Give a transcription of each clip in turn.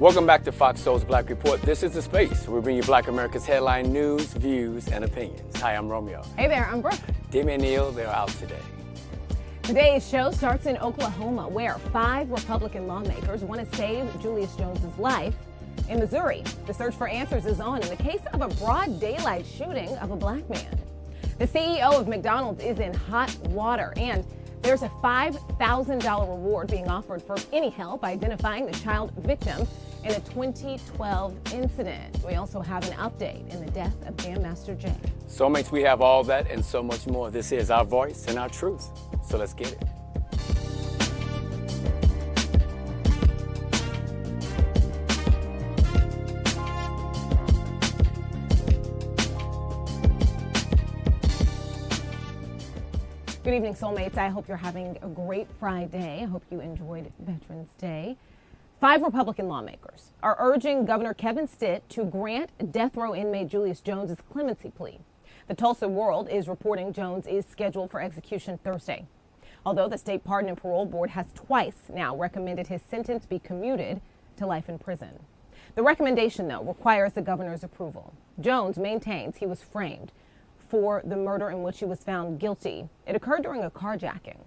Welcome back to Fox Soul's Black Report. This is the space where we bring you Black America's headline news, views, and opinions. Hi, I'm Romeo. Hey there, I'm Brooke. Demi and Neil, they're out today. Today's show starts in Oklahoma, where 5 Republican lawmakers want to save Julius Jones' life. In Missouri, the search for answers is on in the case of a broad daylight shooting of a black man. The CEO of McDonald's is in hot water, and there's a $5,000 reward being offered for any help identifying the child victim in a 2012 incident. We also have an update in the death of Jam Master Jay. Soulmates, we have all that and so much more. This is our voice and our truth. So let's get it. Good evening, Soulmates. I hope you're having a great Friday. I hope you enjoyed Veterans Day. 5 Republican lawmakers are urging Governor Kevin Stitt to grant death row inmate Julius Jones' clemency plea. The Tulsa World is reporting Jones is scheduled for execution Thursday. Although the State Pardon and Parole Board has twice now recommended his sentence be commuted to life in prison. The recommendation, though, requires the governor's approval. Jones maintains he was framed for the murder in which he was found guilty. It occurred during a carjacking.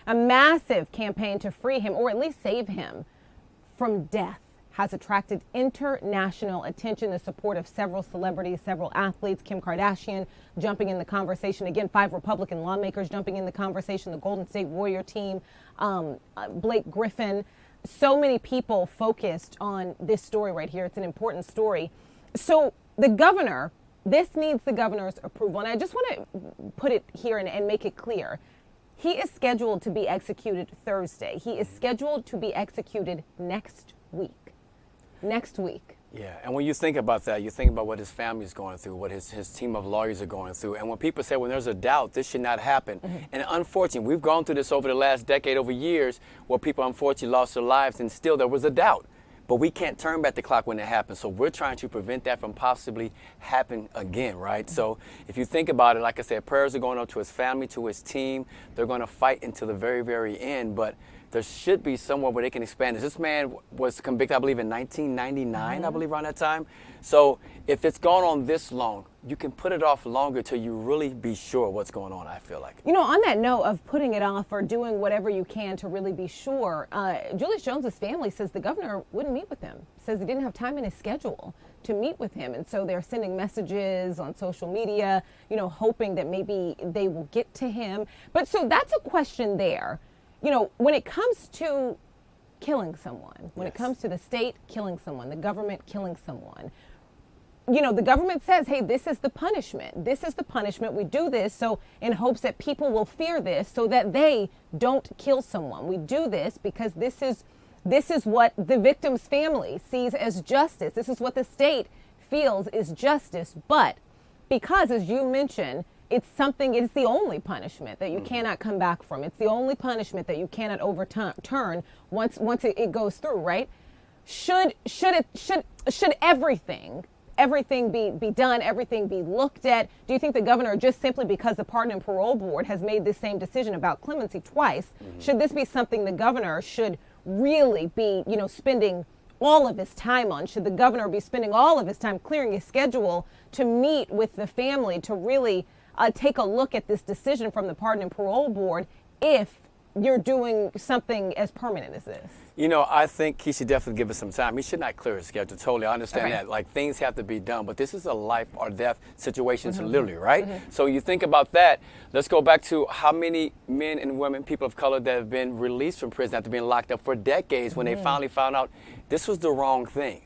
A massive campaign to free him, or at least save him from death, has attracted international attention, the support of several celebrities, several athletes, Kim Kardashian jumping in the conversation. Again, 5 Republican lawmakers jumping in the conversation, the Golden State Warrior team, Blake Griffin. So many people focused on this story right here. It's an important story. So the governor, this needs the governor's approval. And I just want to put it here and make it clear. He is scheduled to be executed Thursday. He is scheduled to be executed next week. Next week. Yeah, and when you think about that, you think about what his family is going through, what his team of lawyers are going through. And when people say, when there's a doubt, this should not happen. And unfortunately, we've gone through this over the last decade, over years, where people unfortunately lost their lives and still there was a doubt. But we can't turn back the clock when it happens. So we're trying to prevent that from possibly happening again, right? So if you think about it, like I said, prayers are going out to his family, to his team. They're going to fight until the very, very end. But there should be somewhere where they can expand this. This man was convicted, I believe, in 1999, I believe, around that time. So if it's gone on this long, you can put it off longer till you really be sure what's going on, I feel like. You know, on that note of putting it off or doing whatever you can to really be sure, Julius Jones' family says the governor wouldn't meet with him, says he didn't have time in his schedule to meet with him. And so they're sending messages on social media, you know, hoping that maybe they will get to him. But so that's a question there. You know, when it comes to killing someone, when it comes to the state killing someone, the government killing someone, you know, the government says, hey, this is the punishment. This is the punishment. We do this so in hopes that people will fear this so that they don't kill someone. We do this because this is what the victim's family sees as justice. This is what the state feels is justice. But because, as you mentioned, it's the only punishment that you cannot come back from. It's the only punishment that you cannot overturn once it goes through, right? Should everything be done, everything be looked at? Do you think the governor, just simply because the Pardon and Parole Board has made this same decision about clemency twice, should this be something the governor should really be, you know, spending all of his time on? Should the governor be spending all of his time clearing his schedule to meet with the family to really take a look at this decision from the Pardon and Parole Board if you're doing something as permanent as this? You know, I think he should definitely give us some time. He should not clear his schedule. Totally, I understand that. Like, things have to be done, but this is a life or death situation, so literally, right? So you think about that. Let's go back to how many men and women, people of color, that have been released from prison after being locked up for decades when they finally found out this was the wrong thing.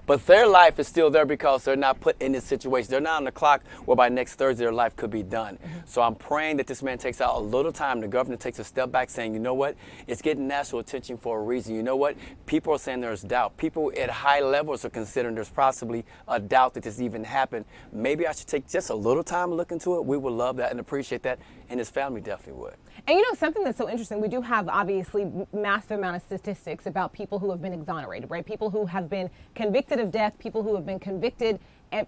But their life is still there because they're not put in this situation. They're not on the clock where by next Thursday their life could be done. So I'm praying that this man takes out a little time. The governor takes a step back saying, you know what? It's getting national attention for a reason. You know what? People are saying there's doubt. People at high levels are considering there's possibly a doubt that this even happened. Maybe I should take just a little time to look into it. We would love that and appreciate that. And his family definitely would. And you know, something that's so interesting, we do have obviously massive amount of statistics about people who have been exonerated, right? People who have been convicted of death, people who have been convicted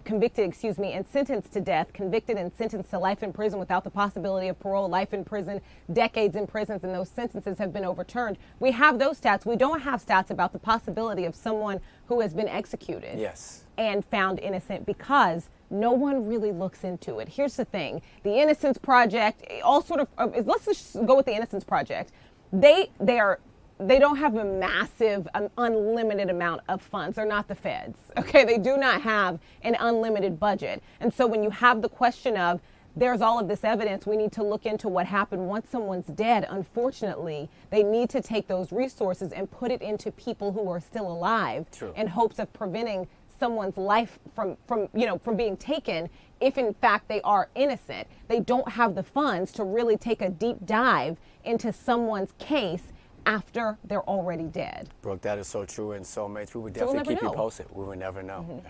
convicted, and sentenced to death, convicted and sentenced to life in prison without the possibility of parole, life in prison, decades in prisons, and those sentences have been overturned. We have those stats. We don't have stats about the possibility of someone who has been executed and found innocent, because no one really looks into it. Here's the thing. The Innocence Project, let's just go with the Innocence Project. They don't have a massive, unlimited amount of funds. They're not the feds, okay? They do not have an unlimited budget. And so when you have the question of, there's all of this evidence, we need to look into what happened once someone's dead, unfortunately, they need to take those resources and put it into people who are still alive in hopes of preventing someone's life from being taken if in fact they are innocent. They don't have the funds to really take a deep dive into someone's case after they're already dead. Brooke, that is so true, and soulmates, we would definitely keep you posted. We would never know.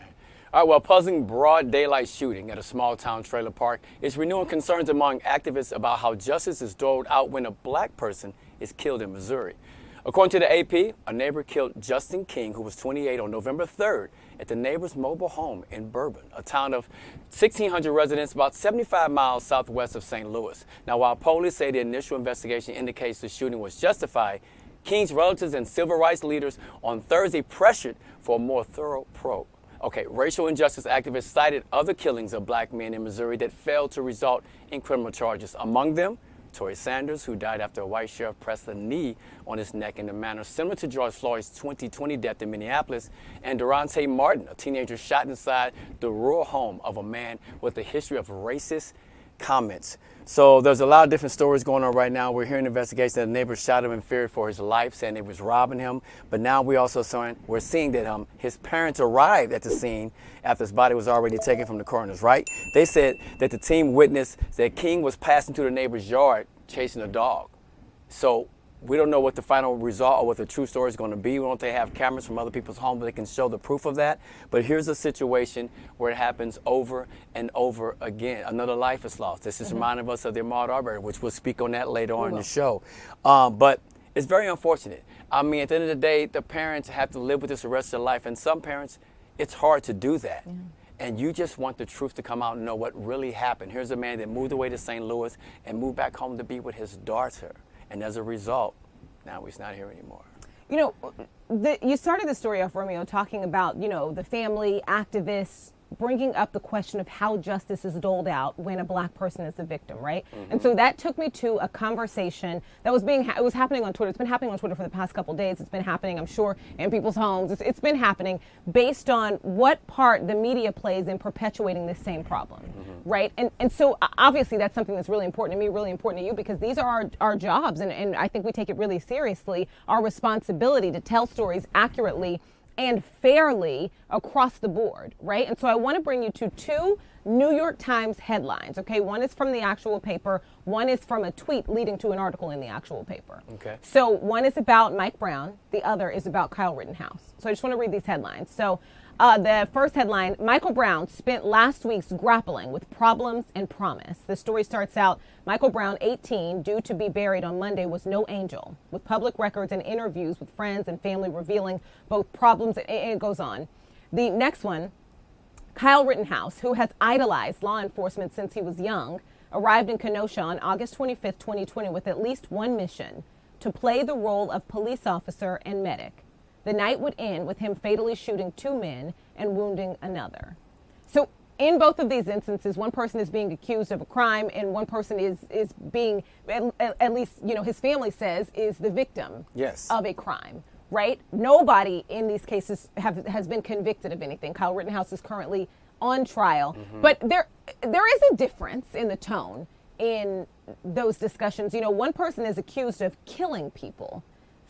All right, well, puzzling broad daylight shooting at a small town trailer park is renewing concerns among activists about how justice is doled out when a black person is killed in Missouri. According to the AP, a neighbor killed Justin King, who was 28, on November 3rd at the neighbor's mobile home in Bourbon, a town of 1,600 residents about 75 miles southwest of St. Louis. Now, while police say the initial investigation indicates the shooting was justified, King's relatives and civil rights leaders on Thursday pressured for a more thorough probe. Okay, racial injustice activists cited other killings of black men in Missouri that failed to result in criminal charges. Among them, Tory Sanders, who died after a white sheriff pressed a knee on his neck in a manner similar to George Floyd's 2020 death in Minneapolis, and Durante Martin, a teenager shot inside the rural home of a man with a history of racist comments. So there's a lot of different stories going on right now. We're hearing investigations that a neighbor shot him in fear for his life, saying they was robbing him. But now we're seeing that his parents arrived at the scene after his body was already taken from the coroner's, right? They said that the team witnessed that King was passing through the neighbor's yard chasing a dog. So we don't know what the final result or what the true story is going to be. We don't know if they have cameras from other people's homes that can show the proof of that. But here's a situation where it happens over and over again. Another life is lost. This is reminding us of the Ahmaud Arbery, which we'll speak on that later on in the show. But it's very unfortunate. I mean, at the end of the day, the parents have to live with this the rest of their life. And some parents, it's hard to do that. And you just want the truth to come out and know what really happened. Here's a man that moved away to St. Louis and moved back home to be with his daughter. And as a result, now he's not here anymore. You know, you started the story off, Romeo, talking about, the family, activists, bringing up the question of how justice is doled out when a black person is the victim, right? And so that took me to a conversation that was it was happening on Twitter. It's been happening on Twitter for the past couple of days. It's been happening, I'm sure, in people's homes. It's been happening based on what part the media plays in perpetuating this same problem, right? And so obviously that's something that's really important to me, really important to you, because these are our jobs, and I think we take it really seriously, our responsibility to tell stories accurately and fairly across the board, right? And so I want to bring you to two New York Times headlines, okay? One is from the actual paper. One is from a tweet leading to an article in the actual paper. Okay. So one is about Mike Brown. The other is about Kyle Rittenhouse. So I just want to read these headlines. So the first headline, Michael Brown spent last week grappling with problems and promise. The story starts out, Michael Brown, 18, due to be buried on Monday, was no angel, with public records and interviews with friends and family revealing both problems, and it goes on. The next one, Kyle Rittenhouse, who has idolized law enforcement since he was young, arrived in Kenosha on August 25th, 2020, with at least one mission, to play the role of police officer and medic. The night would end with him fatally shooting two men and wounding another. So in both of these instances, one person is being accused of a crime and one person is being, at least, his family says, is the victim of a crime, right? Nobody in these cases has been convicted of anything. Kyle Rittenhouse is currently on trial. But there is a difference in the tone in those discussions. One person is accused of killing people,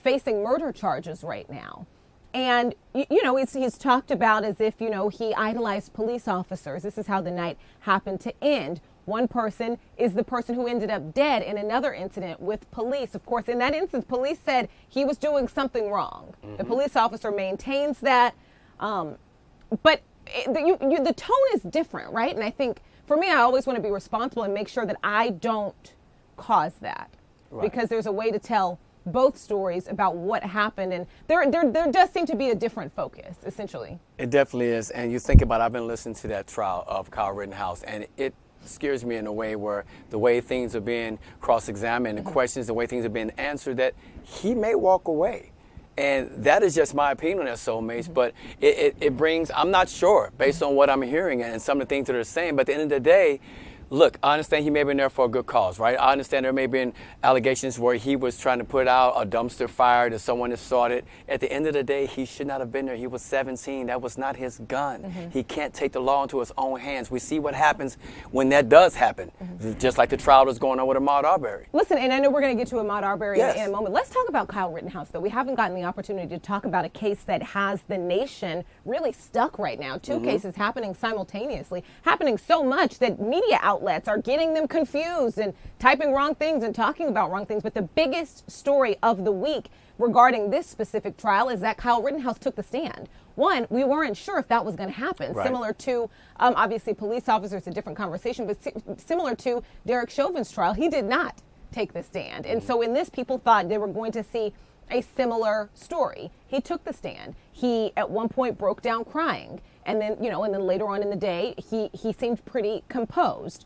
facing murder charges right now. And, he's talked about as if, he idolized police officers. This is how the night happened to end. One person is the person who ended up dead in another incident with police. Of course, in that instance, police said he was doing something wrong. The police officer maintains that. But the tone is different, right? And I think, for me, I always want to be responsible and make sure that I don't cause that. Right. Because there's a way to tell both stories about what happened, and there does seem to be a different focus, essentially. It definitely is, and you think about it, I've been listening to that trial of Kyle Rittenhouse, and it scares me in a way where the way things are being cross-examined, the questions, the way things are being answered, that he may walk away. And that is just my opinion on that, soulmates. But it brings, I'm not sure, based on what I'm hearing and some of the things that they're saying, but at the end of the day, look, I understand he may have been there for a good cause, right? I understand there may have been allegations where he was trying to put out a dumpster fire that someone had started. At the end of the day, he should not have been there. He was 17. That was not his gun. He can't take the law into his own hands. We see what happens when that does happen, just like the trial that's going on with Ahmaud Arbery. Listen, and I know we're going to get to Ahmaud Arbery Yes. in a moment. Let's talk about Kyle Rittenhouse, though. We haven't gotten the opportunity to talk about a case that has the nation really stuck right now. Two cases happening simultaneously, happening so much that media outlets are getting them confused and typing wrong things and talking about wrong things. But the biggest story of the week regarding this specific trial is that Kyle Rittenhouse took the stand. One, we weren't sure if that was going to happen. Right. Similar to, obviously, police officers, a different conversation, but similar to Derek Chauvin's trial, he did not take the stand. And so in this, people thought they were going to see a similar story. He took the stand. He, at one point, broke down crying. And then, and then later on in the day, he seemed pretty composed.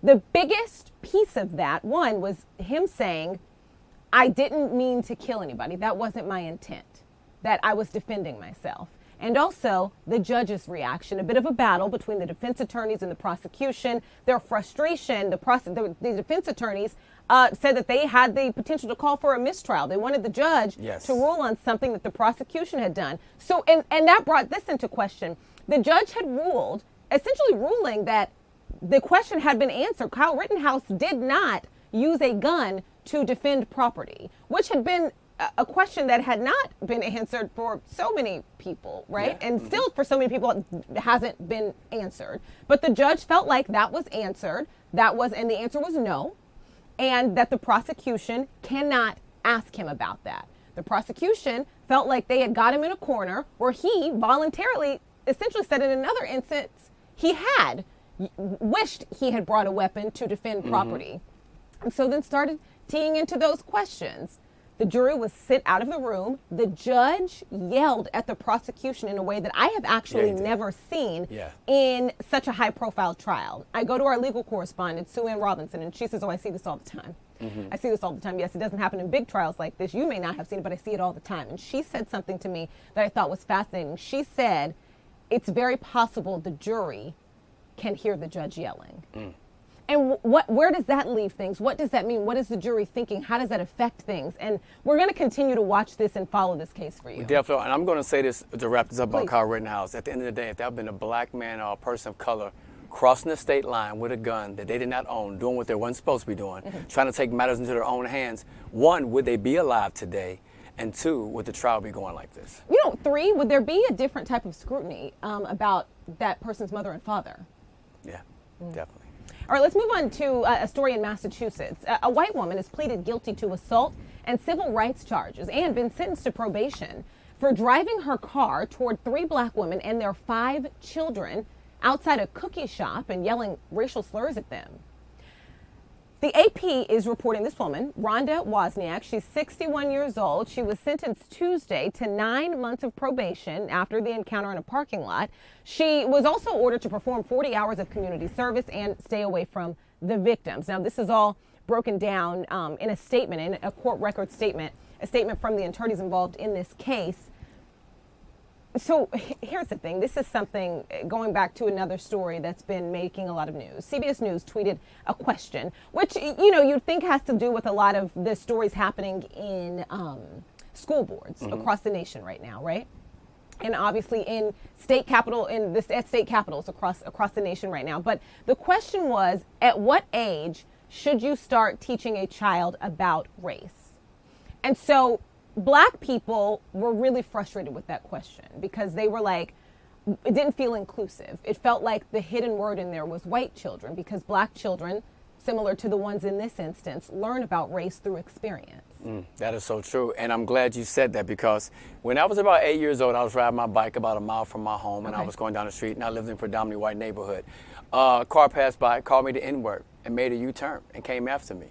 The biggest piece of that, one, was him saying, I didn't mean to kill anybody. That wasn't my intent. That I was defending myself. And also the judge's reaction, a bit of a battle between the defense attorneys and the prosecution. Their frustration, the defense attorneys said that they had the potential to call for a mistrial. They wanted the judge to rule on something that the prosecution had done. So, and that brought this into question. The judge had ruled, essentially ruling that the question had been answered. Kyle Rittenhouse did not use a gun to defend property, which had been a question that had not been answered for so many people, right? Yeah. And still for so many people it hasn't been answered. But the judge felt like that was answered. And the answer was no. And that the prosecution cannot ask him about that. The prosecution felt like they had got him in a corner where he voluntarily essentially said in another instance he had wished he had brought a weapon to defend property. And so then started teeing into those questions. The jury was sent out of the room. The judge yelled at the prosecution in a way that I have actually never seen in such a high-profile trial. I go to our legal correspondent, Sue Ann Robinson, and she says, oh, I see this all the time. I see this all the time. Yes, it doesn't happen in big trials like this. You may not have seen it, but I see it all the time. And she said something to me that I thought was fascinating. She said, it's very possible the jury can hear the judge yelling. And where does that leave things? What does that mean? What is the jury thinking? How does that affect things? And we're going to continue to watch this and follow this case for you. Definitely. And I'm going to say this to wrap this up about Kyle Rittenhouse. At the end of the day, if there had been a black man or a person of color crossing the state line with a gun that they did not own, doing what they weren't supposed to be doing, trying to take matters into their own hands, one, would they be alive today? And two, would the trial be going like this? Three, would there be a different type of scrutiny about that person's mother and father? Yeah, definitely. All right, let's move on to a story in Massachusetts. A white woman has pleaded guilty to assault and civil rights charges and been sentenced to probation for driving her car toward 3 black women and their 5 children outside a cookie shop and yelling racial slurs at them. The AP is reporting this woman, Rhonda Wozniak. She's 61 years old. She was sentenced Tuesday to 9 months of probation after the encounter in a parking lot. She was also ordered to perform 40 hours of community service and stay away from the victims. Now, this is all broken down in a statement, in a court record statement, a statement from the attorneys involved in this case. So here's the thing. This is something going back to another story that's been making a lot of news. CBS News tweeted a question, which, you'd think has to do with a lot of the stories happening in school boards across the nation right now, right? And obviously at state capitals across the nation right now. But the question was, at what age should you start teaching a child about race? And so Black people were really frustrated with that question because they were like, it didn't feel inclusive. It felt like the hidden word in there was white children because Black children, similar to the ones in this instance, learn about race through experience. That is so true. And I'm glad you said that because when I was about 8 years old, I was riding my bike about a mile from my home and I was going down the street and I lived in a predominantly white neighborhood. A car passed by, called me the N-word and made a U-turn and came after me.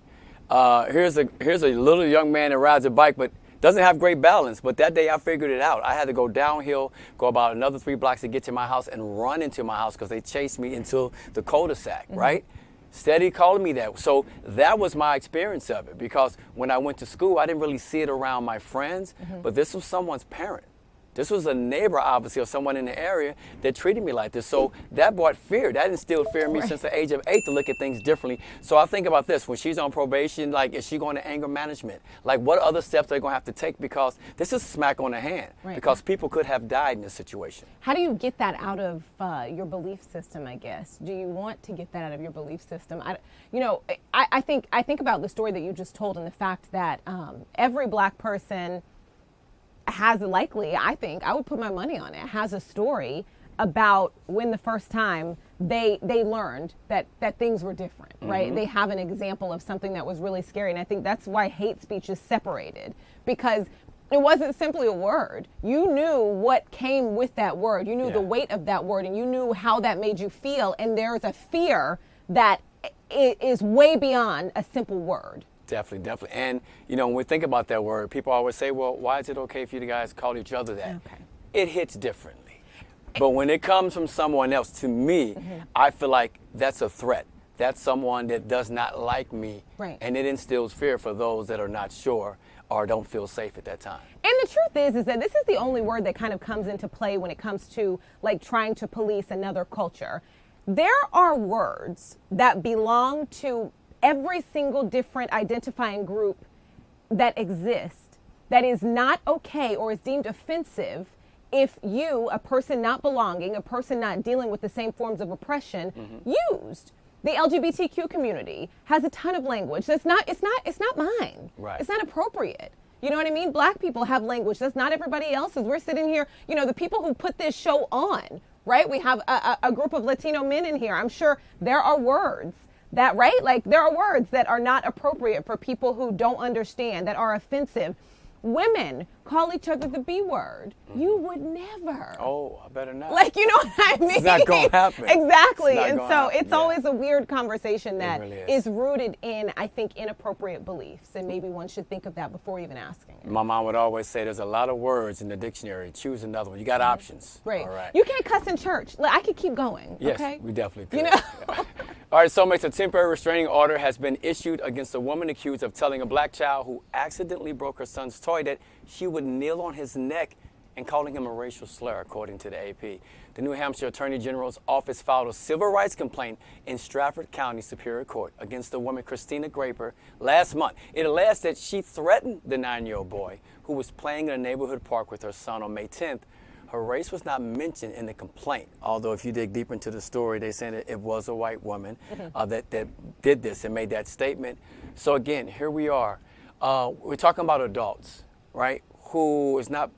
Here's a little young man that rides a bike, but doesn't have great balance. But that day I figured it out. I had to go downhill, go about another 3 blocks to get to my house and run into my house because they chased me into the cul-de-sac, right? Steady calling me that. So that was my experience of it, because when I went to school, I didn't really see it around my friends, but this was someone's parent. This was a neighbor, obviously, or someone in the area that treated me like this. So that brought fear. That instilled fear in me since the age of 8 to look at things differently. So I think about this. When she's on probation, like, is she going to anger management? Like, what other steps are they going to have to take? Because this is a smack on the hand. Right. Because people could have died in this situation. How do you get that out of your belief system, I guess? Do you want to get that out of your belief system? I think about the story that you just told and the fact that every black person has likely, I would put my money on it, has a story about when the first time they learned that things were different, right? They have an example of something that was really scary. And I think that's why hate speech is separated, because it wasn't simply a word. You knew what came with that word. You knew the weight of that word, and you knew how that made you feel. And there's a fear that is way beyond a simple word. Definitely. And, when we think about that word, people always say, well, why is it okay for you guys to call each other that? Okay. It hits differently. But when it comes from someone else, to me, I feel like that's a threat. That's someone that does not like me. Right. And it instills fear for those that are not sure or don't feel safe at that time. And the truth is that this is the only word that kind of comes into play when it comes to, like, trying to police another culture. There are words that belong to every single different identifying group that exists that is not okay or is deemed offensive if you, a person not belonging, a person not dealing with the same forms of oppression, used. The LGBTQ community has a ton of language that's not mine. Right. It's not appropriate. You know what I mean? Black people have language that's not everybody else's. We're sitting here, the people who put this show on, right? We have a group of Latino men in here. I'm sure there are words that, right? Like, there are words that are not appropriate for people who don't understand, that are offensive. Women call each other the B word. You would never. Oh, I better not. Like, you know what I mean? It's not going to happen. Exactly. And so it's always a weird conversation that really is rooted in, I think, inappropriate beliefs. And maybe one should think of that before even asking it. My mom would always say there's a lot of words in the dictionary. Choose another one. You got options. Right. All right. You can't cuss in church. I could keep going. Yes, okay? we definitely could. All right, soulmates, a temporary restraining order has been issued against a woman accused of telling a black child who accidentally broke her son's toy that she would kneel on his neck and calling him a racial slur, according to the AP. The New Hampshire Attorney General's office filed a civil rights complaint in Stratford County Superior Court against the woman Christina Graper last month. It alleged that she threatened the 9-year-old boy who was playing in a neighborhood park with her son on May 10th. Her race was not mentioned in the complaint, although if you dig deeper into the story, they said it was a white woman that did this and made that statement. So again, here we are. We're talking about adults, right, who is not,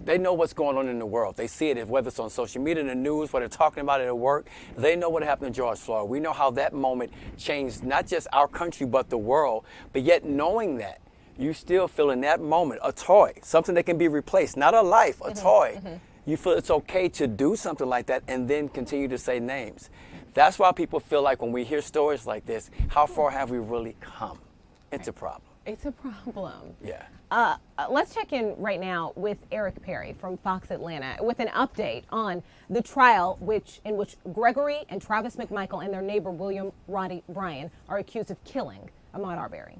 they know what's going on in the world. They see it, whether it's on social media, in the news, whether they're talking about it at work. They know what happened to George Floyd. We know how that moment changed not just our country, but the world. But yet knowing that, you still feel in that moment a toy, something that can be replaced, not a life, a toy. You feel it's okay to do something like that and then continue to say names. That's why people feel like when we hear stories like this, how far have we really come? It's a problem. It's a problem. Yeah. Let's check in right now with Eric Perry from Fox Atlanta with an update on the trial in which Gregory and Travis McMichael and their neighbor William Roddy Bryan are accused of killing Ahmaud Arbery.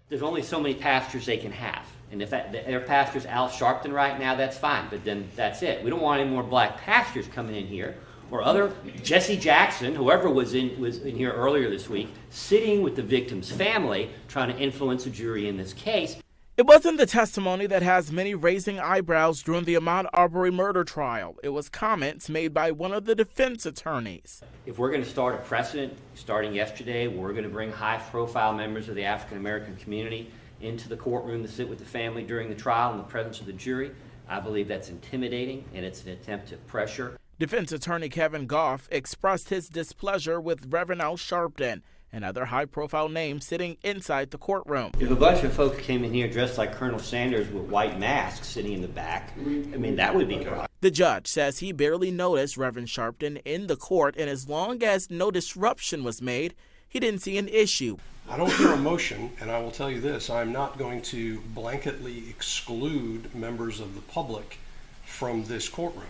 There's only so many pastors they can have. And if their pastor's Al Sharpton right now, that's fine, but then that's it. We don't want any more black pastors coming in here, or other Jesse Jackson, whoever was in here earlier this week, sitting with the victim's family, trying to influence a jury in this case. It wasn't the testimony that has many raising eyebrows during the Ahmaud Arbery murder trial. It was comments made by one of the defense attorneys. If we're going to start a precedent, starting yesterday, we're going to bring high-profile members of the African-American community into the courtroom to sit with the family during the trial in the presence of the jury, I believe that's intimidating, and it's an attempt to pressure. Defense attorney Kevin Goff expressed his displeasure with Reverend Al Sharpton and other high-profile names sitting inside the courtroom. If a bunch of folks came in here dressed like Colonel Sanders with white masks sitting in the back, I mean, that would be good. The judge says he barely noticed Reverend Sharpton in the court, and as long as no disruption was made, he didn't see an issue. I don't hear emotion, and I will tell you this, I'm not going to blanketly exclude members of the public from this courtroom.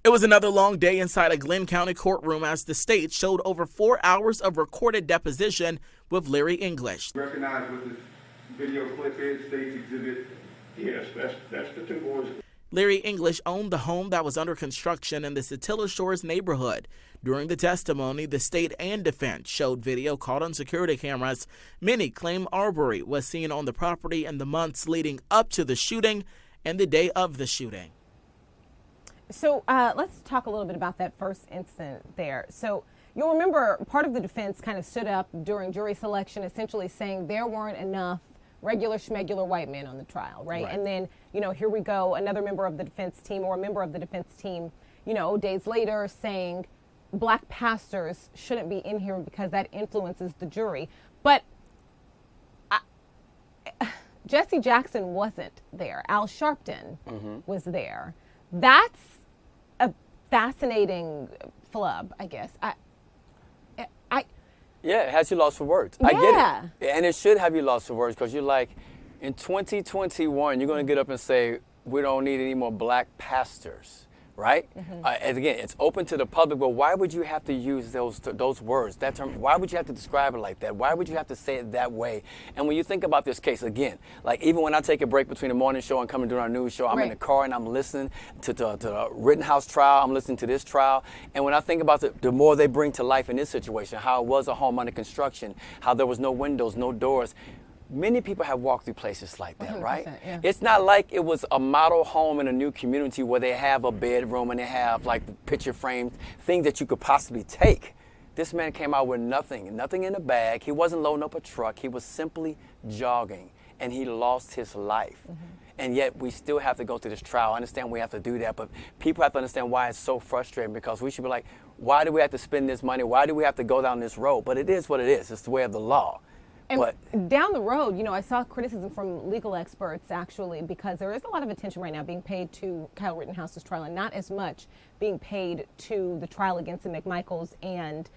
It was another long day inside a Glenn County courtroom as the state showed over 4 hours of recorded deposition with Larry English. Recognize what this video clip is, State's Exhibit? Yes, that's the two boys. Larry English owned the home that was under construction in the Satilla Shores neighborhood. During the testimony, the state and defense showed video caught on security cameras. Many claim Arbery was seen on the property in the months leading up to the shooting and the day of the shooting. So let's talk a little bit about that first incident there. So you'll remember part of the defense kind of stood up during jury selection, essentially saying there weren't enough regular schmegular white men on the trial, right? And then, you know, here we go, another member of the defense team or a member of the defense team, you know, days later saying black pastors shouldn't be in here because that influences the jury. But Jesse Jackson wasn't there. Al Sharpton was there. That's a fascinating flub, I guess. Yeah, it has you lost for words. I get it. And it should have you lost for words because you're like, in 2021, you're going to get up and say, we don't need any more black pastors, right? And again, it's open to the public, but why would you have to use those words, that term? Why would you have to describe it like that? Why would you have to say it that way? And when you think about this case, again, like even when I take a break between the morning show and coming to our news show, I'm in the car and I'm listening to the Riddenhaus trial, I'm listening to this trial, and when I think about the more they bring to life in this situation, how it was a home under construction, how there was no windows, no doors, many people have walked through places like that, right? Yeah. It's not like it was a model home in a new community where they have a bedroom and they have like picture frames, things that you could possibly take. This man came out with nothing in the bag. He wasn't loading up a truck. He was simply jogging, and he lost his life. And yet we still have to go through this trial. I understand we have to do that, but people have to understand why it's so frustrating, because we should be like, why do we have to spend this money? Why do we have to go down this road? But it is what it is. It's the way of the law. And down the road, you know, I saw criticism from legal experts, actually, because there is a lot of attention right now being paid to Kyle RIttenhouse's trial and not as much being paid to the trial against the McMichaels and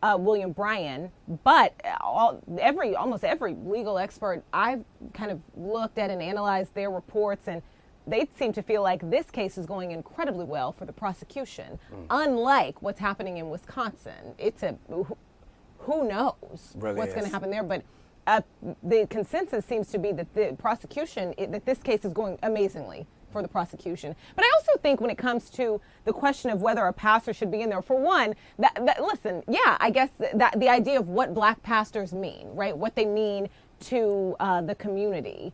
William Bryan. But almost every legal expert I've kind of looked at and analyzed their reports, and they seem to feel like this case is going incredibly well for the prosecution, unlike what's happening in Wisconsin. It's a who knows what's going to happen there, but the consensus seems to be that the prosecution, that this case is going amazingly for the prosecution. But I also think when it comes to the question of whether a pastor should be in there, for one, listen, yeah, I guess that the idea of what black pastors mean, right, what they mean to the community,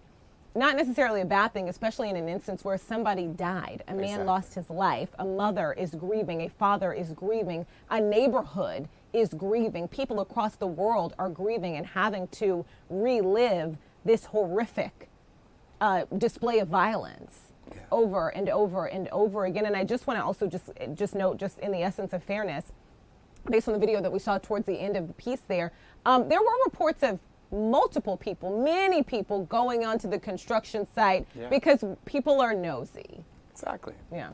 not necessarily a bad thing, especially in an instance where somebody died, a man lost his life, a mother is grieving, a father is grieving, a neighborhood is grieving, people across the world are grieving and having to relive this horrific display of violence over and over and over again. And I just want to also just note, just in the essence of fairness, based on the video that we saw towards the end of the piece there were reports of multiple people, many people going onto the construction site because people are nosy. Exactly. Yeah.